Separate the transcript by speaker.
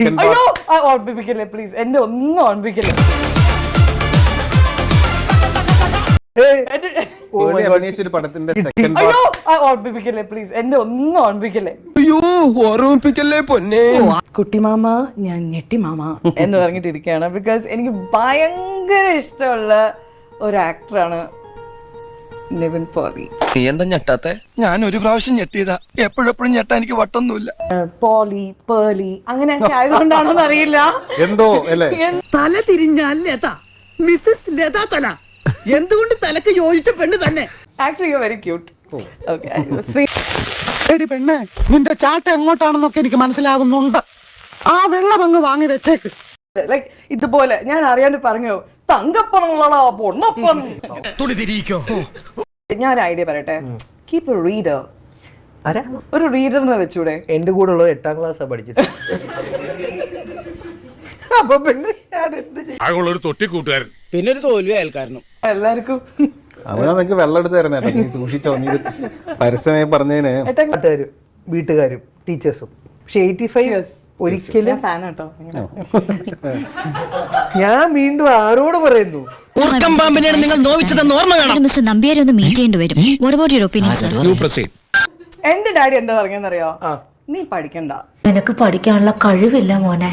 Speaker 1: അയ്യോ ഓർമ്മിപ്പിക്കല്ലേ പ്ലീസ്, എന്നെ ഒന്നും ഓർമ്മിപ്പിക്കല്ലേ.
Speaker 2: പടത്തിന്റെ സെക്കൻഡ്
Speaker 1: അയ്യോ ഓർമ്മിപ്പിക്കല്ലേ പ്ലീസ്, എന്നെ ഒന്നും ഓർമ്മിപ്പിക്കല്ലേ.
Speaker 3: അയ്യോ ഓർമ്മിപ്പിക്കല്ലേ പൊന്നെ.
Speaker 1: കുട്ടിമാമ ഞാൻ ഞെട്ടിമാമ എന്ന് പറഞ്ഞിട്ടിരിക്കുകയാണ്. ബിക്കോസ് എനിക്ക് ഭയങ്കര ഇഷ്ടമുള്ള ഒരു ആക്ടറാണ് നിവിൻ പോളി.
Speaker 3: നീ എന്താ ഞെട്ടാത്തെ? ഞാൻ ഒരു പ്രാവശ്യം ഞെട്ടിയതാ, എപ്പോഴെപ്പോഴും ഞെട്ടാ എനിക്ക് വട്ടൊന്നുമില്ല.
Speaker 1: പോളി പേളി അങ്ങനെയൊക്കെ ആയതുകൊണ്ടാണോന്ന് അറിയില്ല,
Speaker 2: എന്തോ അല്ലേ.
Speaker 4: തല തിരിഞ്ഞാൽ ലത, മിസ്സസ് ലത തല. എന്തുകൊണ്ട് തലക്ക് യോജിച്ച പെണ്ണ് തന്നെ.
Speaker 1: Actually very cute.
Speaker 4: എടി പെണ്ണെ, നിന്റെ ചാട്ട എങ്ങോട്ടാണെന്നൊക്കെ എനിക്ക് മനസ്സിലാകുന്നുണ്ട്. ആ വെള്ളം അങ്ങ് വാങ്ങി വെച്ചേക്ക്.
Speaker 1: ലൈക്ക് ഇതുപോലെ ഞാൻ അറിയാണ്ട് പറഞ്ഞു തങ്കപ്പണുള്ളടാ പൊണ്ണപ്പൻ. ഞാൻ ഐഡിയ പറയട്ടെ, കീപ് എ റീഡർ. ഒരു റീഡറിനെ വെച്ചൂടെ?
Speaker 5: എന്റെ കൂടെ ഉള്ള 8ാം ക്ലാസ്സാ പഠിച്ചത്. അപ്പൊ പിന്നെ
Speaker 6: ഒരു തൊട്ടി കൂട്ടുകാരൻ,
Speaker 5: പിന്നെ ഒരു തോൽവി അയൽക്കാരനും.
Speaker 1: എല്ലാവർക്കും
Speaker 2: അവനാ നിനക്ക് വെള്ളം എടുത്ത് തരുന്നേട്ടാ, നീ സൂക്ഷിച്ചോ. നീ പരസ്യമായി പറഞ്ഞതിന്
Speaker 5: നാട്ടുകാരും വീട്ടുകാരും ടീച്ചേഴ്സും. പക്ഷെ 85 ഒരിക്കലും
Speaker 1: ഫാൻ കേട്ടോ.
Speaker 5: ഞാൻ വീണ്ടും ആരോട് പറയുന്നു,
Speaker 4: ഊർക്കം പാമ്പിനെയാണ് നിങ്ങൾ നോവിച്ചതെന്ന് ഓർമ്മ വേണം.
Speaker 7: മിസ്റ്റർ നമ്പ്യാരെ ഒന്ന് മീറ്റ് ചെയ്യേണ്ടി വരും. What about your opinion, sir?
Speaker 1: എന്റെ ഡാഡി എന്താ പറഞ്ഞെന്നറിയോ? നീ പഠിക്കണ്ട,
Speaker 7: നിനക്ക് പഠിക്കാനുള്ള കഴിവില്ല മോനെ.